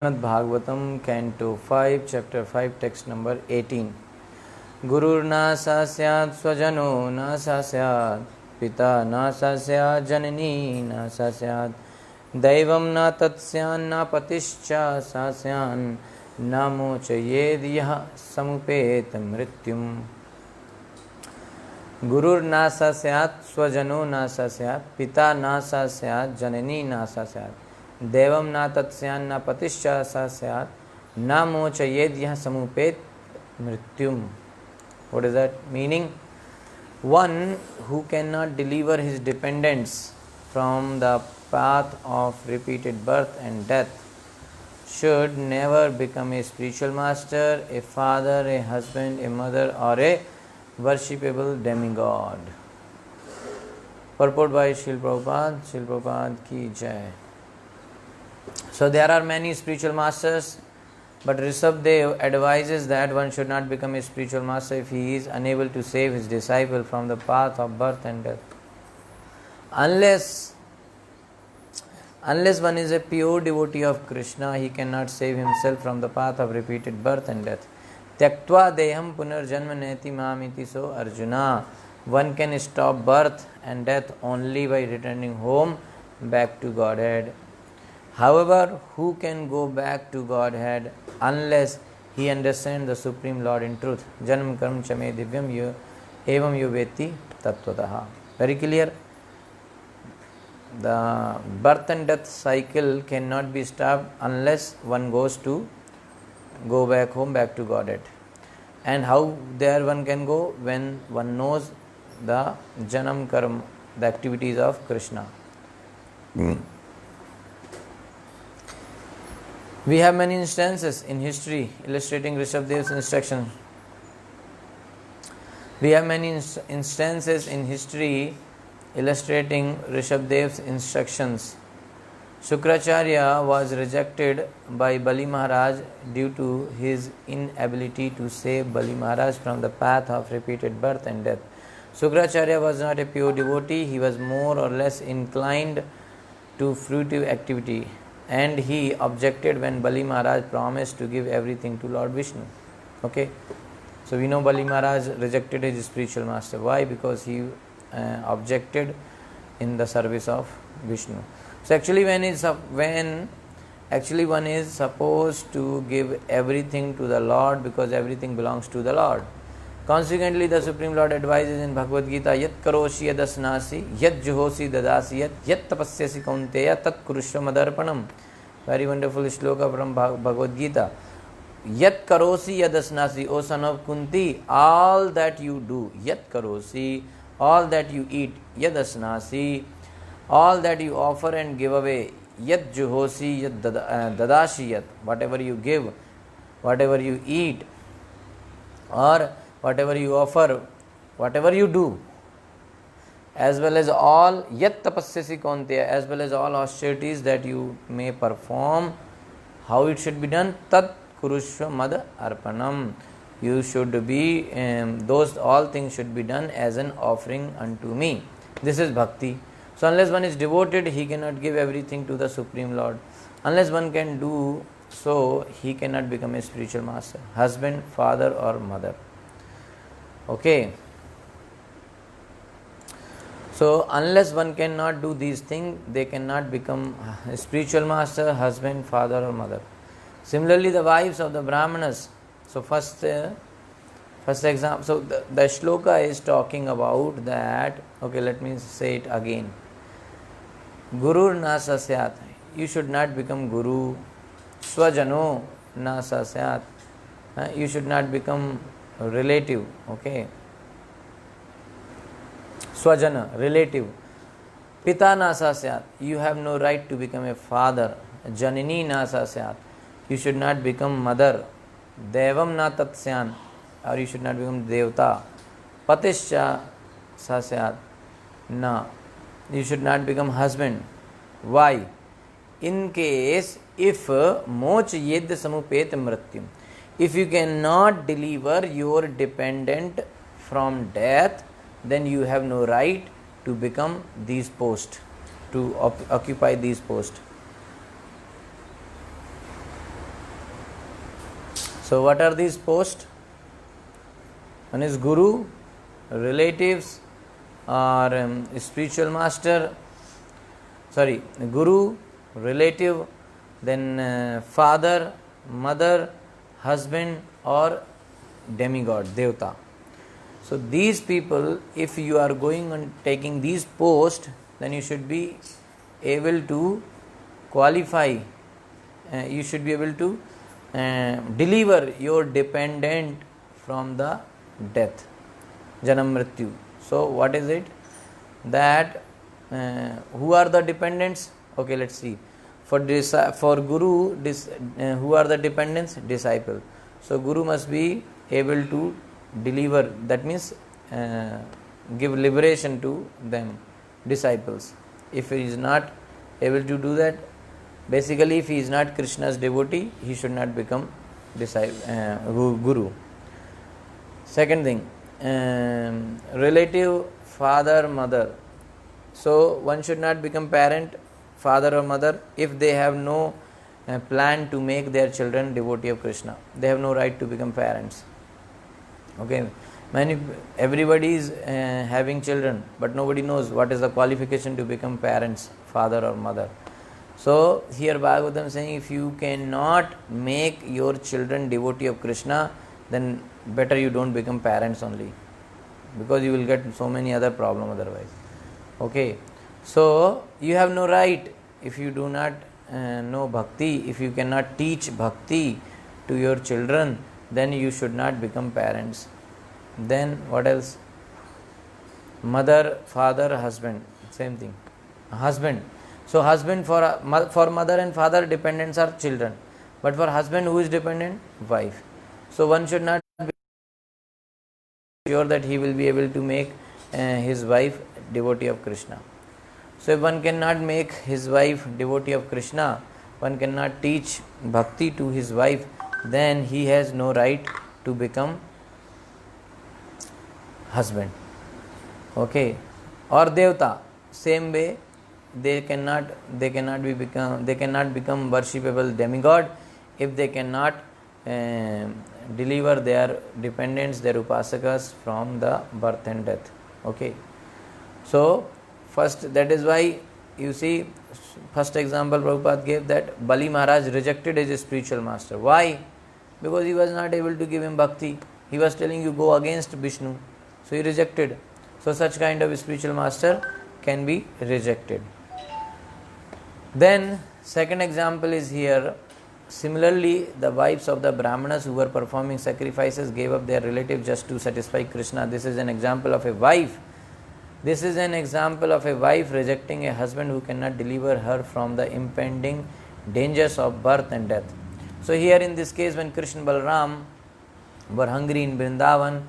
Bhagavatam, Canto 5, Chapter 5, Text number 18. Gururna sasyat swajano na sasyat, pita na sasyat janani na sasyat, daivam na tatsyan na patischa sasyan, namo chayed yah samupet mrityum. Gurur na sasyat swajano na sasyat, pita na sasyat janani na sasyat, देवम ना तत्स्यान ना पतिश्चा सा स्यात् ना मोचयेद यह समुपेत मृत्युम. What is that meaning? One who cannot deliver his dependents from the path of repeated birth and death should never become a spiritual master, a father, a husband, a mother, or a worshipable demigod. Purport by Srila Prabhupada ki jai. So there are many spiritual masters, but Rishabdev advises that one should not become a spiritual master if he is unable to save his disciple from the path of birth and death. Unless one is a pure devotee of Krishna, he cannot save himself from the path of repeated birth and death. Tyaktva deham punarjanma neti mamiti, so Arjuna. One can stop birth and death only by returning home back to Godhead. However, who can go back to Godhead unless he understands the Supreme Lord in truth? Janam karam chame divyam evam yo veti tattvataha. Very clear. The birth and death cycle cannot be stopped unless one go back home, back to Godhead. And how there one can go? When one knows the janam karam, the activities of Krishna. We have many instances in history illustrating Rishabdev's instruction. Shukracharya was rejected by Bali Maharaj due to his inability to save Bali Maharaj from the path of repeated birth and death. Shukracharya was not a pure devotee, he was more or less inclined to fruitive activity. And he objected when Bali Maharaj promised to give everything to Lord Vishnu. Okay, so we know Bali Maharaj rejected his spiritual master. Why? Because he objected in the service of Vishnu. So actually, when one is supposed to give everything to the Lord, because everything belongs to the Lord. Consequently, the Supreme Lord advises in Bhagavad Gita, Yat karoshi yad asnasi, yat juhosi dadasi, yat tapasyasi kaunteya, tat kurushva madarpanam. Very wonderful shloka from Bhagavad Gita. Yat karosi yad asnasi, O son of Kunti, all that you do, yat karosi, all that you eat, yad asnasi, all that you offer and give away, yat juhosi, yat dadashi, yat, whatever you give, whatever you eat, or whatever you offer, whatever you do, as well as all yat tapasyasi kaunteya, as well as all austerities that you may perform, how it should be done, tat kurushva mad arpanam. You should be, those all things should be done as an offering unto me. This is bhakti. So unless one is devoted, he cannot give everything to the Supreme Lord. Unless one can do so, he cannot become a spiritual master, husband, father or mother. Okay. So unless one cannot do these things, they cannot become a spiritual master, husband, father or mother. Similarly, the wives of the Brahmanas. So first example. So the shloka is talking about that. Okay, let me say it again. Guru na sasyat. You should not become guru. Swajano na sasyat. You should not become relative. Okay. Swajana, relative. Pita na sasyat. You have no right to become a father. Janini na sasyat. You should not become mother. Devam na tatsyan. Or you should not become devta. Patischa sasyat. Na. You should not become husband. Why? In case if moch yed samupet mrityum. If you cannot deliver your dependent from death, then you have no right to become these posts, to occupy these posts. So what are these posts? One is guru, relatives, or spiritual master. Sorry, guru, relative, then father, mother, husband, or demigod, devta. So these people, if you are going and taking these posts, then you should be able to qualify, you should be able to deliver your dependent from the death, janam mrityu. So what is it? That who are the dependents? Okay, let's see. For guru, who are the dependents? Disciple. So guru must be able to deliver, that means give liberation to them, disciples. If he is not able to do that, basically if he is not Krishna's devotee, he should not become guru. Second thing, relative, father, mother. So one should not become parent, father or mother, if they have no plan to make their children devotee of Krishna. They have no right to become parents. Okay, everybody is having children, but nobody knows what is the qualification to become parents, father or mother. So here Bhagavatam is saying, if you cannot make your children devotee of Krishna, then better you don't become parents only, because you will get so many other problems otherwise. Okay, so you have no right, if you do not know bhakti, if you cannot teach bhakti to your children, then you should not become parents. Then what else? Mother, father, husband, same thing. Husband. So husband, for mother and father, dependents are children, but for husband, who is dependent? Wife. So one should not be sure that he will be able to make his wife devotee of Krishna. So if one cannot make his wife devotee of Krishna, one cannot teach bhakti to his wife, then he has no right to become husband. Okay, or devta, same way, they cannot become worshipable demigod if they cannot deliver their dependents, their upasakas, from the birth and death. Okay, so first, that is why you see, first example Prabhupada gave, that Bali Maharaj rejected his spiritual master. Why? Because he was not able to give him bhakti. He was telling you, go against Vishnu. So he rejected. So such kind of spiritual master can be rejected. Then second example is here. Similarly, the wives of the Brahmanas who were performing sacrifices gave up their relative just to satisfy Krishna. This is an example of a wife. This is an example of a wife rejecting a husband who cannot deliver her from the impending dangers of birth and death. So here in this case, when Krishna Balaram were hungry in Vrindavan,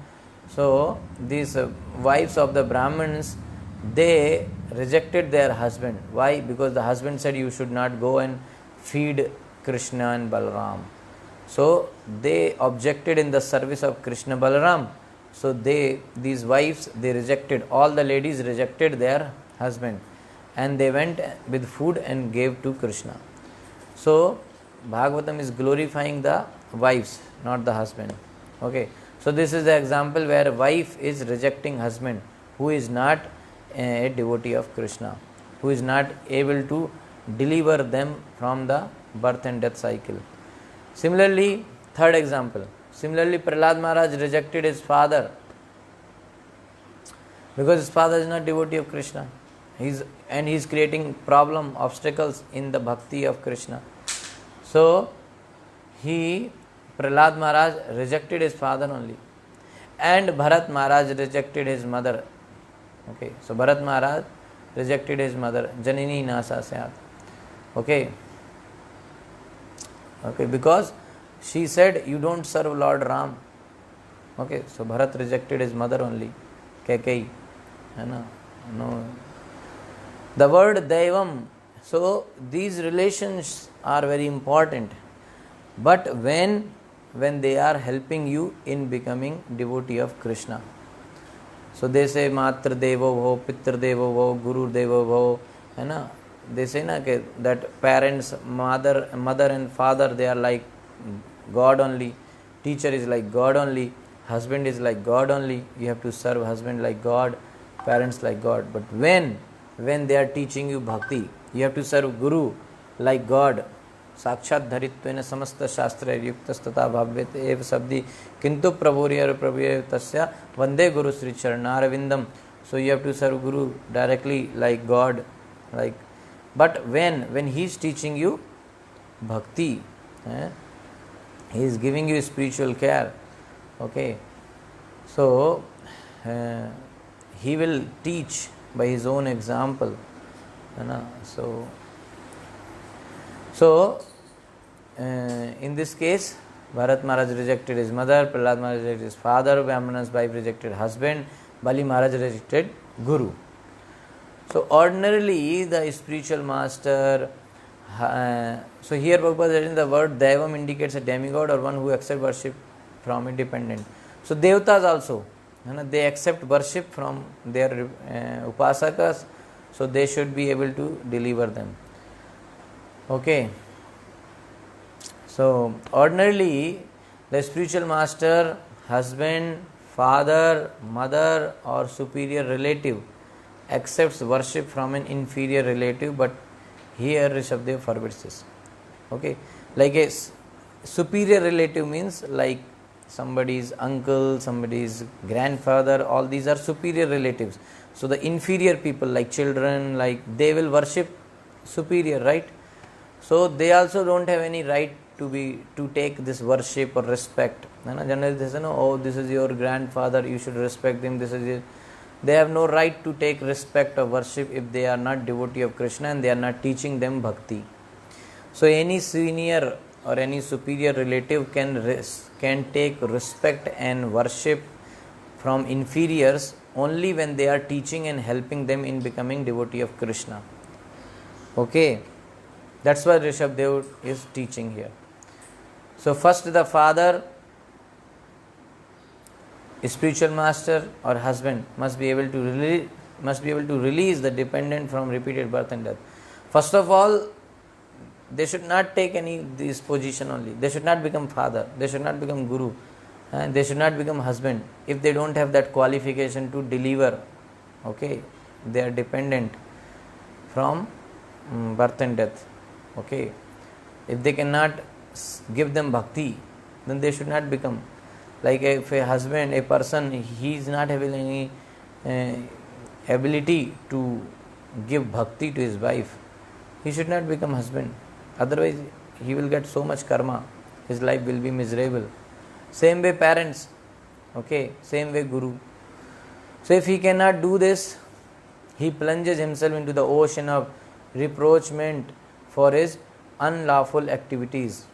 so these wives of the Brahmins, they rejected their husband. Why? Because the husband said, you should not go and feed Krishna and Balaram. So they objected in the service of Krishna Balaram. So these wives, they rejected, all the ladies rejected their husband, and they went with food and gave to Krishna. So Bhagavatam is glorifying the wives, not the husband. Okay, so this is the example where wife is rejecting husband who is not a devotee of Krishna, who is not able to deliver them from the birth and death cycle. Similarly, third example. Similarly, Prahlad Maharaj rejected his father because his father is not devotee of Krishna. He's creating problem, obstacles in the bhakti of Krishna. So Prahlad Maharaj rejected his father only, and Bharat Maharaj rejected his mother. Okay, so Bharat Maharaj rejected his mother, Janini Nasa Syat. Okay, because she said, you don't serve Lord Ram. Okay, so Bharat rejected his mother only, Kaikeyi. No. The word Daivam. So these relations are very important. But when they are helping you in becoming devotee of Krishna. So they say Matra Devo Bho, Pitra Devo Bho, Guru Devo Bho. They say that parents, mother and father, they are like God only. teacher is like God only, husband is like God only, you have to serve husband like God, parents like God. But when they are teaching you bhakti, you have to serve Guru like God. साक्षात धरित्वेन समस्त शास्त्र युक्तस्तथा भाव्यते एव शब्दी किंतु प्रभुर्यर प्रभुर्य तस्या वंदे गुरु Shri चरणारविंदम. So you have to serve Guru directly like God, like. But when he is teaching you bhakti, he is giving you spiritual care. Okay, so he will teach by his own example. So in this case, Bharat Maharaj rejected his mother, Prahlad Maharaj rejected his father, Vamana's wife rejected husband, Bali Maharaj rejected Guru. So ordinarily the spiritual master, so here Prabhupada said the word Devam indicates a demigod or one who accepts worship from a dependent. So Devatas also, they accept worship from their upasakas, so they should be able to deliver them. Okay. So ordinarily the spiritual master, husband, father, mother or superior relative accepts worship from an inferior relative, but here Rishabdev forbids this. Okay, like a superior relative means like somebody's uncle, somebody's grandfather, all these are superior relatives. So the inferior people like children, like they will worship superior, right? So they also don't have any right to take this worship or respect. Generally they say, no, oh, this is your grandfather, you should respect him, this is it. They have no right to take respect or worship if they are not devotee of Krishna and they are not teaching them bhakti. So any senior or any superior relative can take respect and worship from inferiors only when they are teaching and helping them in becoming devotee of Krishna. Okay, that's what Rishabdev is teaching here. So first the father, spiritual master or husband must be able to release the dependent from repeated birth and death. First of all, they should not take any this position only. They should not become father, they should not become guru, and they should not become husband if they don't have that qualification to deliver. Okay, they are dependent from birth and death. Okay, if they cannot give them bhakti, then they should not become. Like if a husband, a person, he is not having any ability to give bhakti to his wife, he should not become husband. Otherwise, he will get so much karma. His life will be miserable. Same way parents. Okay, same way guru. So if he cannot do this, he plunges himself into the ocean of reproachment for his unlawful activities.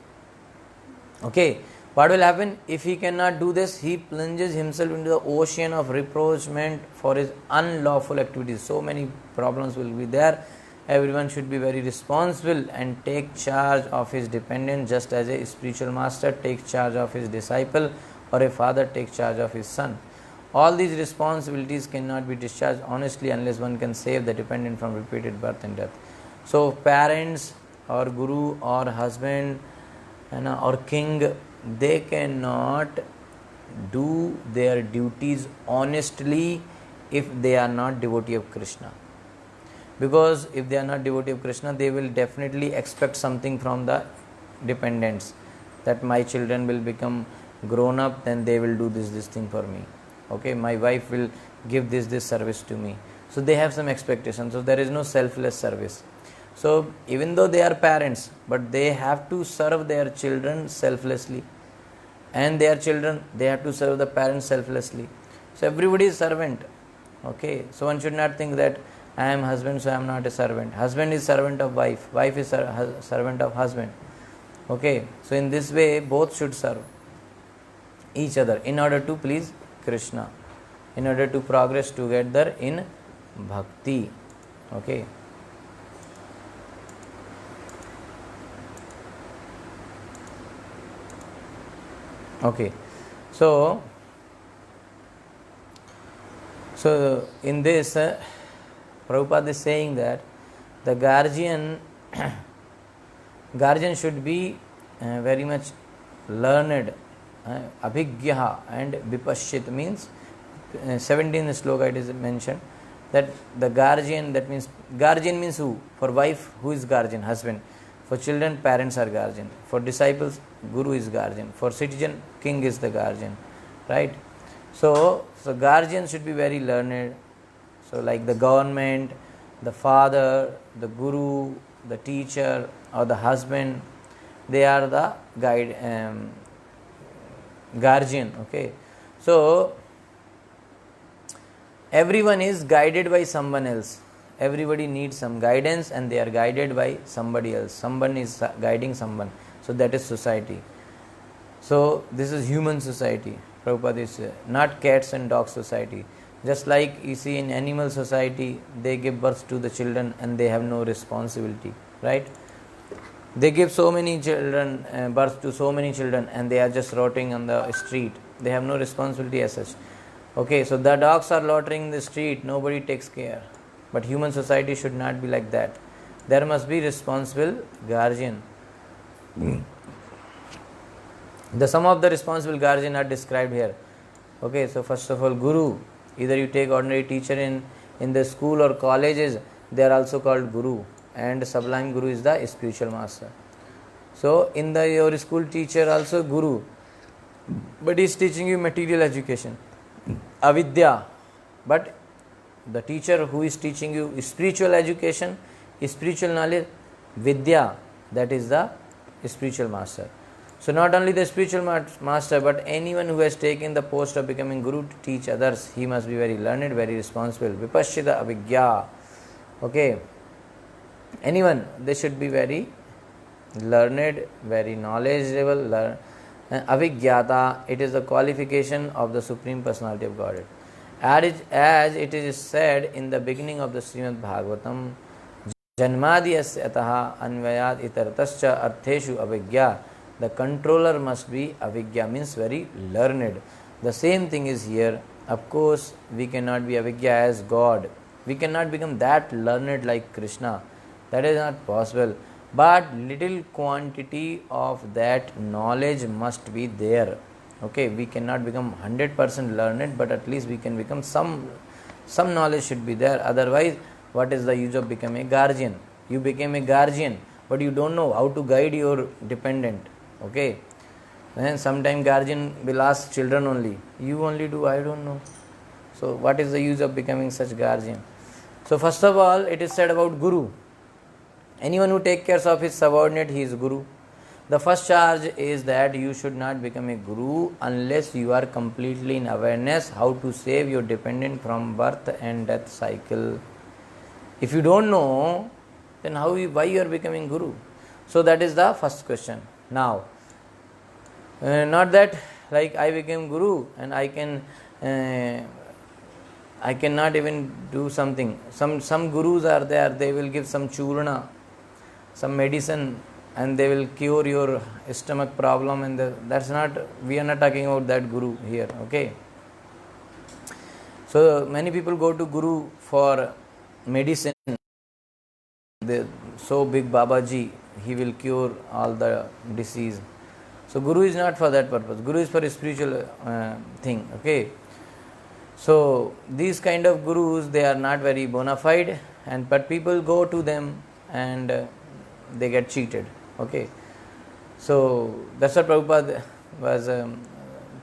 Okay, what will happen if he cannot do this? He plunges himself into the ocean of reproachment for his unlawful activities. So many problems will be there. Everyone should be very responsible and take charge of his dependent, just as a spiritual master takes charge of his disciple or a father takes charge of his son. All these responsibilities cannot be discharged honestly unless one can save the dependent from repeated birth and death. So parents or guru or husband or king, they cannot do their duties honestly if they are not devotee of Krishna. Because if they are not devotee of Krishna, they will definitely expect something from the dependents, that my children will become grown up, then they will do this thing for me. Okay, my wife will give this service to me. So they have some expectations. So there is no selfless service. So even though they are parents, but they have to serve their children selflessly, and their children, they have to serve the parents selflessly. So everybody is servant. Okay, so one should not think that I am husband, so I am not a servant. Husband is servant of wife, wife is servant of husband. Okay, so in this way both should serve each other in order to please Krishna, in order to progress together in bhakti. Okay. Okay, so in this Prabhupada is saying that the guardian should be very much learned Abhigya and Vipashit means 17th sloka it is mentioned that the guardian, that means guardian means who? For wife, who is guardian? Husband. For children, parents are guardian. For disciples, guru is guardian. For citizen, king is the guardian. Right? So guardian should be very learned. So like the government, the father, the guru, the teacher or the husband, they are the guardian. Okay. So everyone is guided by someone else. Everybody needs some guidance and they are guided by somebody else. Someone is guiding someone. So that is society. So this is human society. Prabhupada is not cats and dogs society. Just like you see in animal society, they give birth to the children and they have no responsibility. Right? They give so many children, birth to so many children and they are just rotting on the street. They have no responsibility as such. Okay, so the dogs are loitering in the street, nobody takes care. But human society should not be like that. There must be responsible guardian. The some of the responsible guardian are described here. Okay, so first of all, guru. Either you take ordinary teacher in the school or colleges, they are also called guru. And sublime guru is the spiritual master. So in your school teacher also guru, but he is teaching you material education, avidya. But the teacher who is teaching you spiritual education, spiritual knowledge, vidya, that is the spiritual master. So not only the spiritual master, but anyone who has taken the post of becoming guru to teach others, he must be very learned, very responsible. Vipashita avigya. Okay. Anyone, they should be very learned, very knowledgeable. Avigyata, it is the qualification of the Supreme Personality of Godhead. As it is said in the beginning of the Srimad Bhagavatam, Janmadiyasya ataha anvayat itaratascha artheshu avigya. The controller must be avigya, means very learned. The same thing is here. Of course, we cannot be avigya as God. We cannot become that learned like Krishna. That is not possible. But little quantity of that knowledge must be there. Okay, we cannot become 100% learned, but at least we can become some knowledge should be there. Otherwise, what is the use of becoming a guardian? You became a guardian, but you don't know how to guide your dependent. Okay, and sometimes guardian will ask children only, you only do, I don't know. So what is the use of becoming such guardian? So first of all, it is said about guru. Anyone who takes care of his subordinate, he is guru. The first charge is that you should not become a guru unless you are completely in awareness how to save your dependent from birth and death cycle. If you don't know, then why you are becoming guru? So that is the first question. Now, not that like I became guru and I cannot even do something. Some gurus are there, they will give some churna, some medicine, and they will cure your stomach problem, and that's not, we are not talking about that guru here. Okay. So many people go to guru for medicine. So big Babaji, he will cure all the disease. So guru is not for that purpose. Guru is for a spiritual thing. Okay. So these kind of gurus, they are not very bona fide, but people go to them and they get cheated. Okay. So that's what Prabhupada was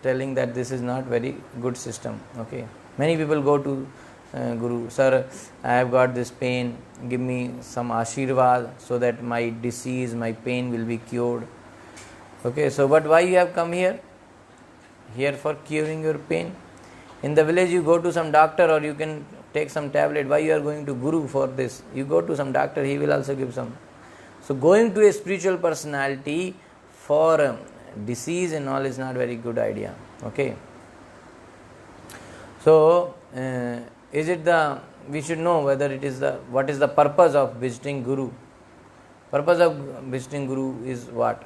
telling, that this is not very good system. Okay. Many people go to Guru, sir, I have got this pain, give me some Ashirvad so that my disease, my pain will be cured. Okay, so but why you have come here? Here for curing your pain. In the village you go to some doctor or you can take some tablet. Why you are going to Guru for this? You go to some doctor, he will also give some. So going to a spiritual personality for disease and all is not very good idea. Okay. So we should know whether what is the purpose of visiting Guru. Purpose of visiting Guru is what?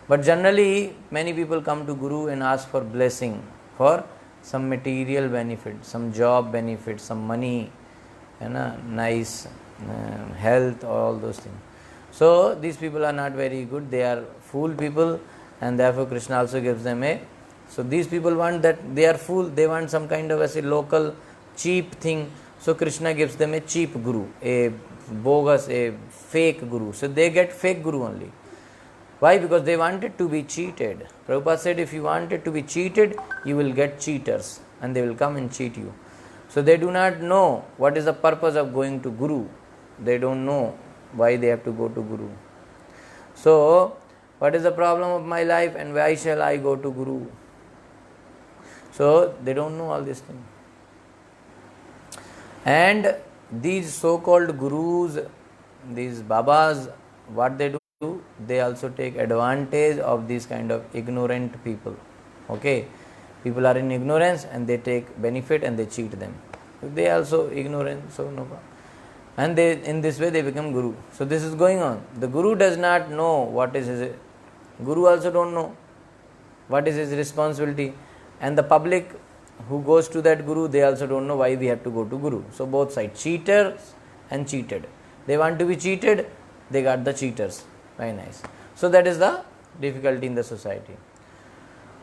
But generally, many people come to Guru and ask for blessing, for some material benefit, some job benefit, some money, nice health, all those things. So these people are not very good. They are fool people, and therefore Krishna also gives them a So these people want that, they are fool, they want some kind of as a local cheap thing. So Krishna gives them a cheap guru, a bogus, a fake guru. So they get fake guru only. Why? Because they wanted to be cheated. Prabhupada said if you wanted to be cheated, you will get cheaters and they will come and cheat you. So they do not know what is the purpose of going to Guru. They don't know why they have to go to Guru. So, what is the problem of my life and why shall I go to Guru? So, they don't know all these things. And these so-called gurus, these babas, what they do, they also take advantage of these kind of ignorant people. Okay, people are in ignorance and they take benefit and they cheat them. They also ignorant, so no problem. And they, in this way they become guru. So this is going on. The guru does not know what is his, guru also don't know what is his responsibility. And the public who goes to that guru, they also don't know why we have to go to guru. So both sides, cheaters and cheated. They want to be cheated, they got the cheaters. Very nice. So that is the difficulty in the society.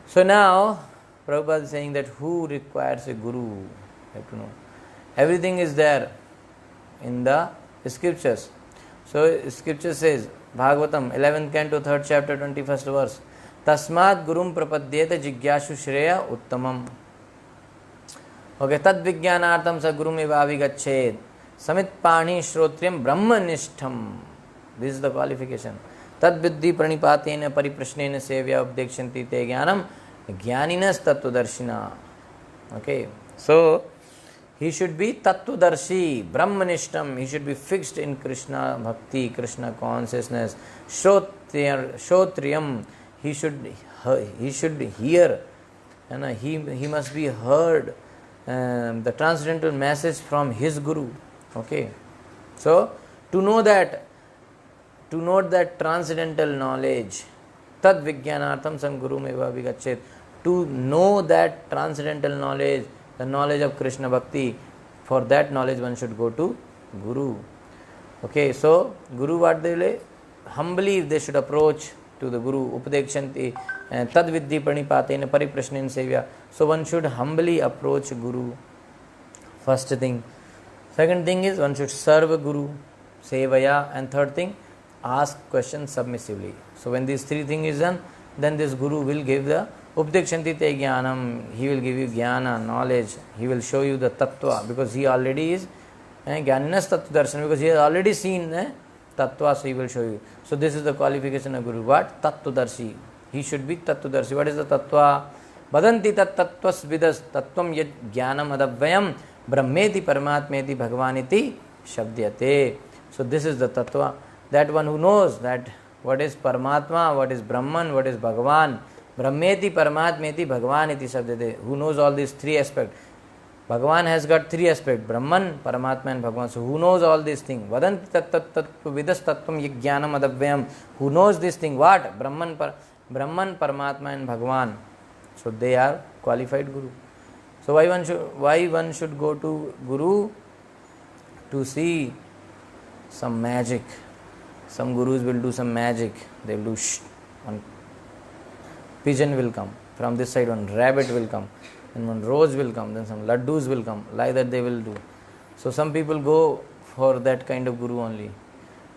So now Prabhupada is saying that who requires a guru? You have to know. Everything is there in the scriptures. So scripture says, Bhagavatam 11th canto 3rd chapter 21st verse, Tasmat gurum prapadyeta jigyashu shreya uttamam. Okay, tad vijnanartam sa gurum eva avigached samit pani shrotriyam brahmanishtham. This is the qualification. Tad viddhi pranipatena pariprashnena sevya updekshanti te jnanam jnaninas tattvadarshina. Okay, so he should be tattvadarshi, brahmanishtam. He should be fixed in Krishna bhakti, Krishna consciousness. Shrotriyam. He should hear, and he must be heard the transcendental message from his guru. Okay, so to know that transcendental knowledge, tad vijnanartham sam gurum eva vigachet. To know that transcendental knowledge, the knowledge of Krishna bhakti, for that knowledge one should go to guru. Okay, so guru, what they will humbly they should approach to the guru. Upadekshanti tad viddhi pranipatena pariprashnen sevya. So one should humbly approach guru. First thing. Second thing is one should serve guru, sevaya. And third thing, ask questions submissively. So when these three things is done, then this guru will give the Upadekshanti te jnanam. He will give you jnana, knowledge. He will show you the tattva, because he already is jnaninas tattva darshan, because he has already seen tattva, so he will show you. So this is the qualification of guru. What? Tattvadarshi. He should be tattvadarshi. What is the tattva? Badanti tat tattvas vidas tattvam yad jnanam adavayam brahmeti paramatmeti bhagavaniti shabdyate. So this is the tattva. That one who knows that what is Paramatma, what is Brahman, what is Bhagavan. Brahmeti paramatmeti bhagavaniti shabdyate. Who knows all these three aspects. Bhagavan has got three aspects, Brahman, Paramatma and Bhagavan. So who knows all these things? Vadanti tat vidas tattvam yajnanam adavyam. Who knows this thing? What? Brahman, Paramatma and Bhagavan. So they are qualified guru. So why one should go to guru? To see some magic. Some gurus will do some magic. They will do one pigeon will come. From this side one rabbit will come. And one rose will come, then some laddus will come. Like that they will do. So some people go for that kind of guru only,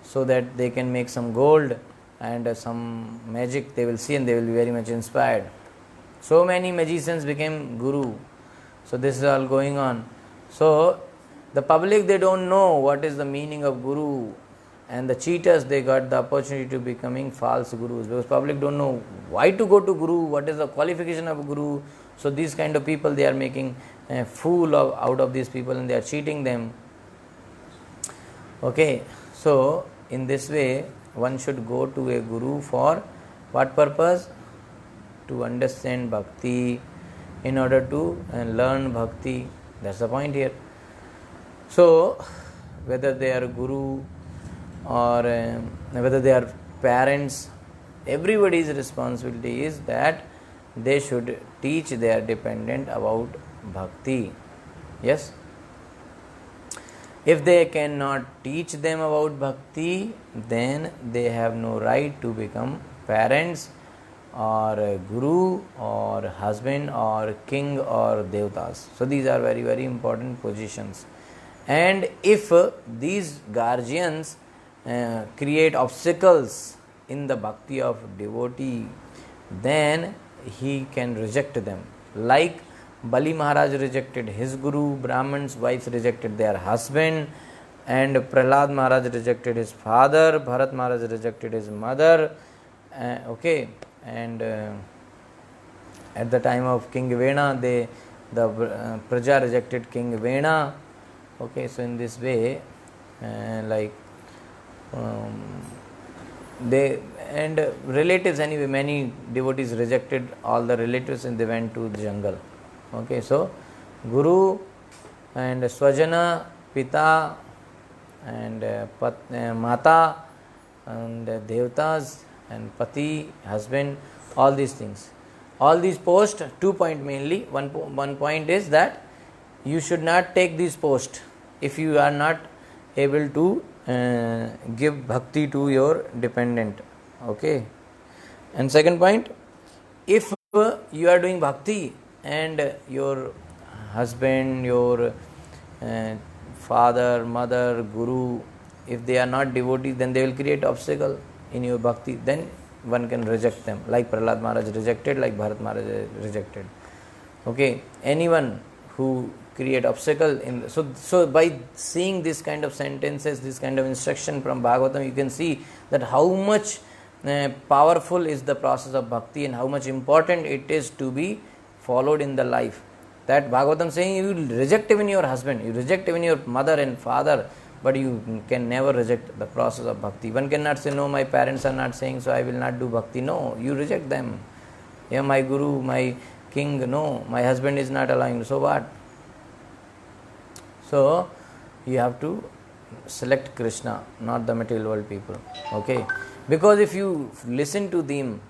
so that they can make some gold and some magic they will see and they will be very much inspired. So many magicians became guru. So this is all going on. So the public, they don't know what is the meaning of guru. And the cheaters, they got the opportunity to becoming false gurus, because public don't know why to go to guru, what is the qualification of a guru. So these kind of people, they are making a fool out of these people and they are cheating them. Okay, so in this way, one should go to a guru for what purpose? To understand bhakti, in order to learn bhakti. That's the point here. So whether they are guru or whether they are parents, everybody's responsibility is that they should teach their dependent about bhakti. Yes? If they cannot teach them about bhakti, then they have no right to become parents or guru or husband or king or devtas. So these are very, very important positions. And if these guardians create obstacles in the bhakti of devotee, then he can reject them. Like Bali Maharaj rejected his guru, Brahman's wives rejected their husband, and Prahlad Maharaj rejected his father, Bharat Maharaj rejected his mother. Okay, and at the time of King Vena, the Praja rejected King Vena. Okay, so in this way, they and relatives anyway, many devotees rejected all the relatives and they went to the jungle. Okay, so Guru and Swajana, Pita and Mata and Devtas and Pati, husband, all these things. All these posts, 2 points mainly. One point is that you should not take these posts if you are not able to give bhakti to your dependent. Okay. And second point, if you are doing bhakti and your husband, your father, mother, guru, if they are not devotees, then they will create obstacle in your bhakti. Then one can reject them, like Prahlad Maharaj rejected, like Bharat Maharaj rejected. Okay, anyone who create obstacle in so by seeing this kind of sentences, this kind of instruction from Bhagavatam, you can see that how much powerful is the process of bhakti and how much important it is to be followed in the life. That Bhagavatam saying you will reject even your husband, you reject even your mother and father, but you can never reject the process of bhakti. One cannot say, no, my parents are not saying, so I will not do bhakti. No, you reject them. Yeah, my guru, my king, no, my husband is not allowing, so what? So you have to select Krishna, not the material world people. Okay, because if you listen to them,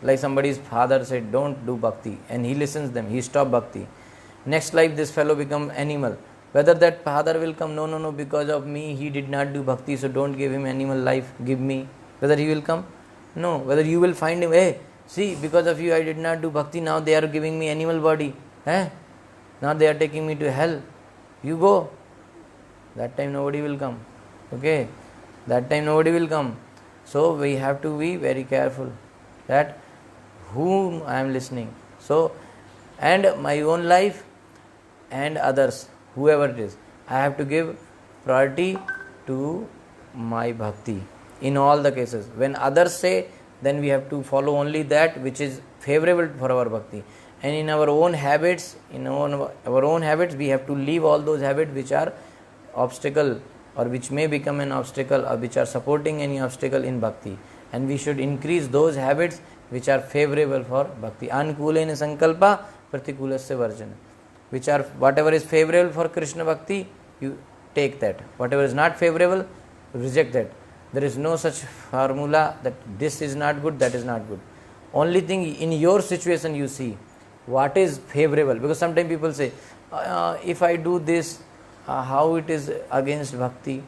like somebody's father said, don't do bhakti, and he listens them, he stop bhakti. Next life this fellow become animal. Whether that father will come, no, because of me he did not do bhakti, so don't give him animal life, give me. Whether he will come? No. Whether you will find him, hey, see, because of you I did not do bhakti, now they are giving me animal body. Now they are taking me to hell. You go. That time nobody will come. Okay. That time nobody will come. So we have to be very careful that whom I am listening. So, and my own life and others, whoever it is, I have to give priority to my bhakti in all the cases. When others say, then we have to follow only that which is favorable for our bhakti. And in our own habits, we have to leave all those habits which are obstacle or which may become an obstacle or which are supporting any obstacle in bhakti. And we should increase those habits which are favorable for bhakti. Anukulena sankalpa pratikulasya varjana. Which are, whatever is favorable for Krishna bhakti, you take that. Whatever is not favorable, reject that. There is no such formula that this is not good, that is not good. Only thing in your situation you see what is favorable. Because sometimes people say, if I do this, how it is against bhakti.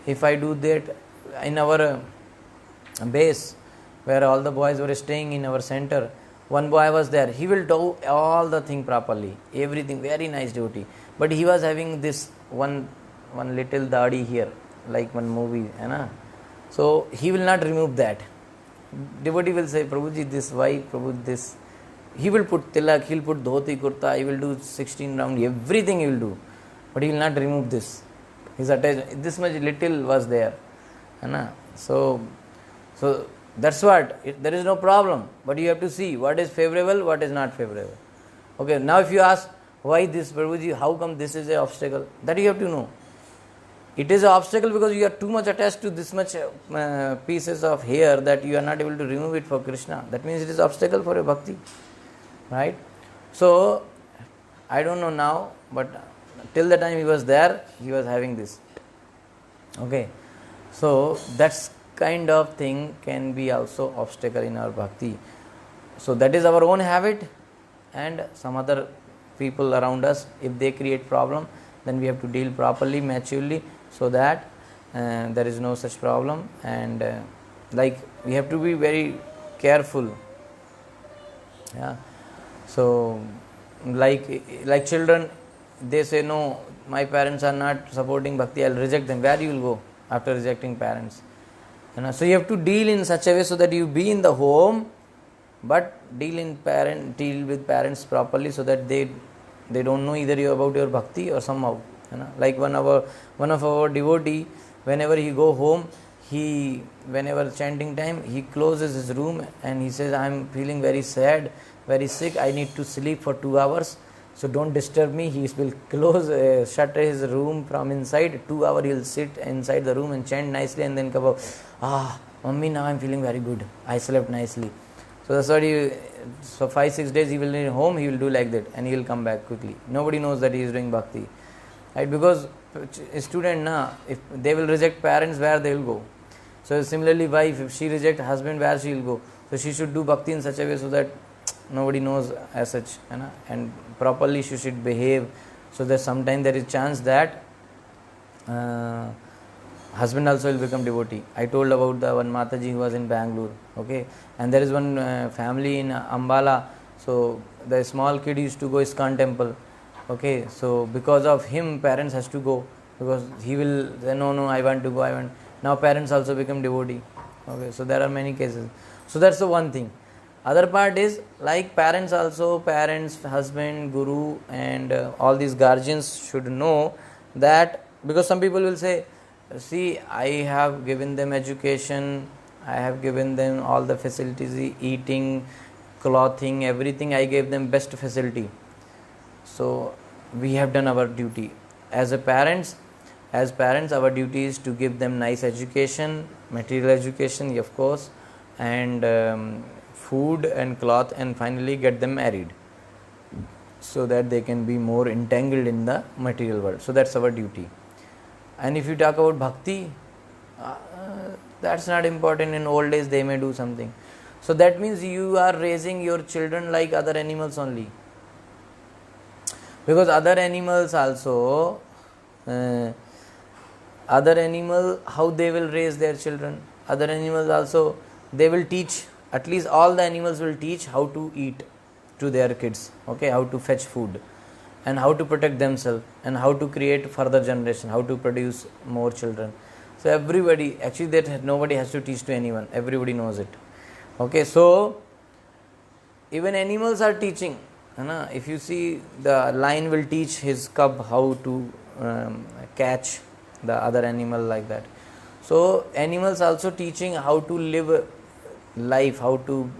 If I do that, in our base where all the boys were staying in our center, one boy was there, he will do all the thing properly, everything, very nice devotee, but he was having this one little dadi here, like one movie, so he will not remove that. Devotee will say, Prabhuji, this, why Prabhu this? He will put tilak, he will put dhoti kurta, he will do 16 round, everything he will do, but he will not remove this. His attachment, this much little was there, so that's what, there is no problem, but you have to see what is favorable, what is not favorable. Okay, now if you ask, why this, Prabhuji, how come this is an obstacle? That you have to know. It is an obstacle because you are too much attached to this much pieces of hair that you are not able to remove it for Krishna. That means it is obstacle for your bhakti. Right? So, I don't know now, but till the time he was there, he was having this. Okay. So, that's kind of thing can be also obstacle in our bhakti. So that is our own habit, and some other people around us, if they create problem, then we have to deal properly, maturely, so that there is no such problem. And like we have to be very careful. Yeah. So like children, they say, no, my parents are not supporting bhakti, I'll reject them. Where you will go after rejecting parents? So you have to deal in such a way so that you be in the home, but deal with parents properly, so that they don't know either you about your bhakti or somehow. Like one of our devotee, whenever he go home, whenever chanting time, he closes his room and he says, I am feeling very sad, very sick, I need to sleep for 2 hours, so don't disturb me. He will shut his room from inside. 2 hours he will sit inside the room and chant nicely, and then come out, mummy, now I am feeling very good, I slept nicely. So that's what so 5-6 days he will be home, he will do like that, and he will come back quickly. Nobody knows that he is doing bhakti, right? Because a student, if they will reject parents, where they will go? So similarly, wife, if she reject husband, where she will go? So she should do bhakti in such a way so that nobody knows as such, and properly she should behave, so that sometime there is chance that husband also will become devotee. I told about the one Mataji who was in Bangalore, okay, and there is one family in Ambala. So the small kid used to go ISKCON temple, okay, so because of him parents has to go, because he will say, no, I want to go, now parents also become devotee, okay. So there are many cases. So that's the one thing. Other part is, like parents, husband, guru, and all these guardians should know that, because some people will say, see, I have given them education, I have given them all the facilities, eating, clothing, everything, I gave them best facility. So we have done our duty. As parents, our duty is to give them nice education, material education, of course, and food and cloth, and finally get them married, so that they can be more entangled in the material world. So that's our duty. And if you talk about bhakti, that's not important. In old days they may do something. So that means you are raising your children like other animals only. Because other animals also, how they will raise their children? Other animals also, they will teach, at least all the animals will teach how to eat to their kids, okay, how to fetch food, and how to protect themselves, and how to create further generation, how to produce more children. So everybody, actually that nobody has to teach to anyone, everybody knows it, okay. So even animals are teaching. If you see, the lion will teach his cub how to catch the other animal, like that. So animals also teaching how to live life, how to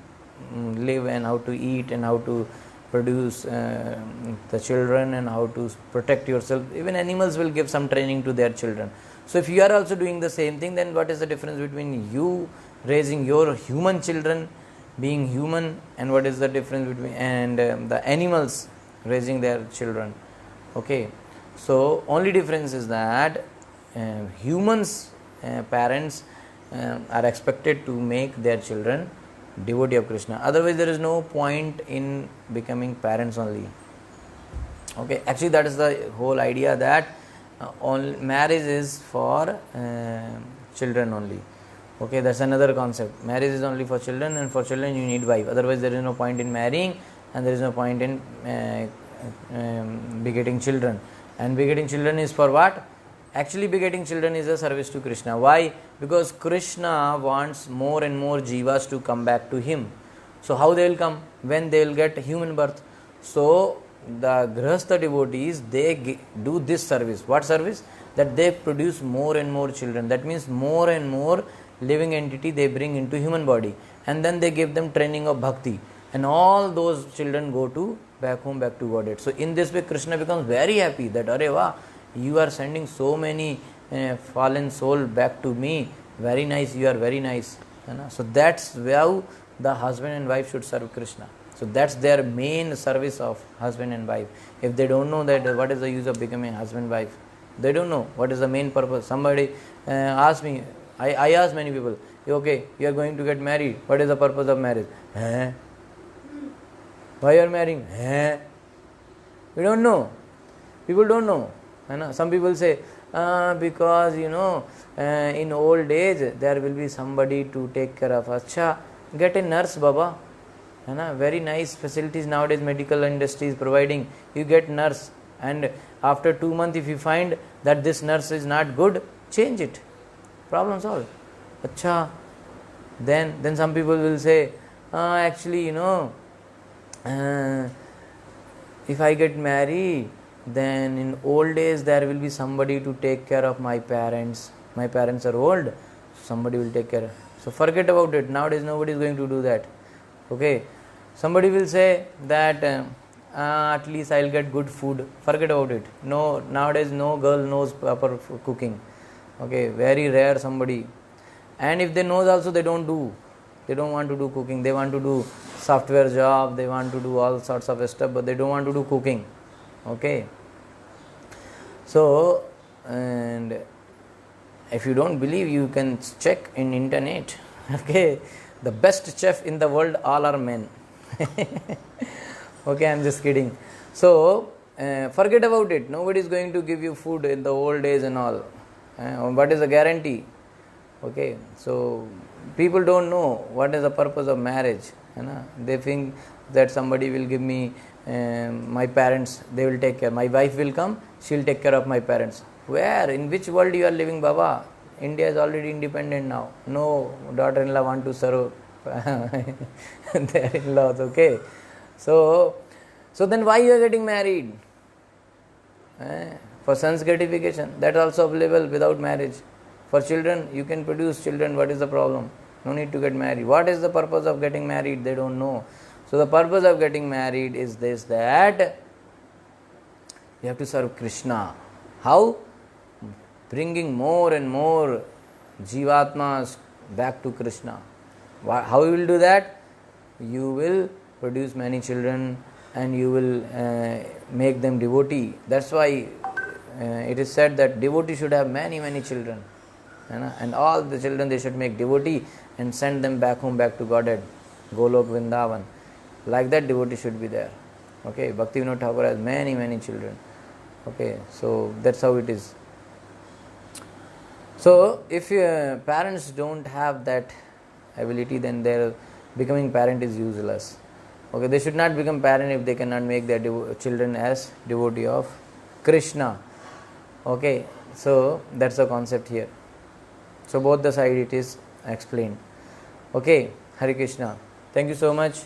live, and how to eat, and how to produce the children, and how to protect yourself. Even animals will give some training to their children. So if you are also doing the same thing, then what is the difference between you raising your human children, being human, and what is the difference between the animals raising their children? Okay, so only difference is that humans, parents are expected to make their children devotee of Krishna. Otherwise there is no point in becoming parents only. Okay, actually that is the whole idea, that marriage is for children only. Okay, that's another concept. Marriage is only for children, and for children you need wife. Otherwise there is no point in marrying, and there is no point in begetting children. And begetting children is for what? Actually begetting children is a service to Krishna. Why? Because Krishna wants more and more jivas to come back to him. So how they will come? When they will get human birth. So the Grihastha devotees, they do this service. What service? That they produce more and more children. That means more and more living entity they bring into human body, and then they give them training of bhakti, and all those children go to back home, back to Godhead. So in this way Krishna becomes very happy that, Arey wow, you are sending so many fallen soul back to me, very nice, you are very nice. So that's how the husband and wife should serve Krishna. So that's their main service of husband and wife. If they don't know that, what is the use of becoming husband and wife? They don't know what is the main purpose. Somebody asked me, I ask many people, okay, you are going to get married, what is the purpose of marriage? Why you are marrying? We don't know. People don't know. Some people say, because in old age there will be somebody to take care of us. get a nurse, Baba. है ना, very nice facilities nowadays medical industry is providing. You get nurse, and after 2 months if you find that this nurse is not good, change it. Problem solved. Acha. Then some people will say, actually, if I get married, then in old days there will be somebody to take care of my parents. My parents are old, somebody will take care. So forget about it. Nowadays nobody is going to do that. Okay. Somebody will say that at least I'll get good food. Forget about it. No, nowadays no girl knows proper cooking. Okay, very rare somebody. And if they know also, they don't do. They don't want to do cooking. They want to do software job. They want to do all sorts of stuff, but they don't want to do cooking. Okay. So, and if you don't believe, you can check in internet. Okay, the best chef in the world, all are men. Okay, I'm just kidding. So forget about it. Nobody is going to give you food in the old days and all. What is the guarantee? Okay, so people don't know what is the purpose of marriage. They think that somebody will give me my parents, they will take care. My wife will come, she will take care of my parents. Where? In which world you are living, Baba? India is already independent now. No daughter-in-law want to serve their in-laws. Okay, so then why you are getting married? For son's gratification, that is also available without marriage. For children, you can produce children. What is the problem? No need to get married. What is the purpose of getting married? They don't know. So the purpose of getting married is this, that you have to serve Krishna. How? Bringing more and more Jivatmas back to Krishna. How you will do that? You will produce many children and you will make them devotee. That's why it is said that devotee should have many children. And all the children they should make devotee and send them back home, back to Godhead, Golok, Vrindavan. Like that devotee should be there. Okay, Bhaktivinoda Thakur has many children. Okay, so that's how it is. So if parents don't have that ability, then their becoming parent is useless. Okay, they should not become parent if they cannot make their children as devotee of Krishna. Okay, so that's the concept here. So both the side it is explained. Okay, Hare Krishna. Thank you so much.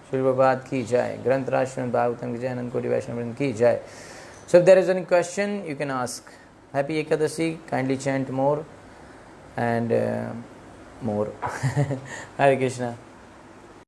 Shri Prabhupada ki jai. Granth Raj Srimad Bhagavatam ki jai. Anand Koti Vaishnava ki jai. So if there is any question, you can ask. Happy Ekadasi. Kindly chant more and more. Hare Krishna.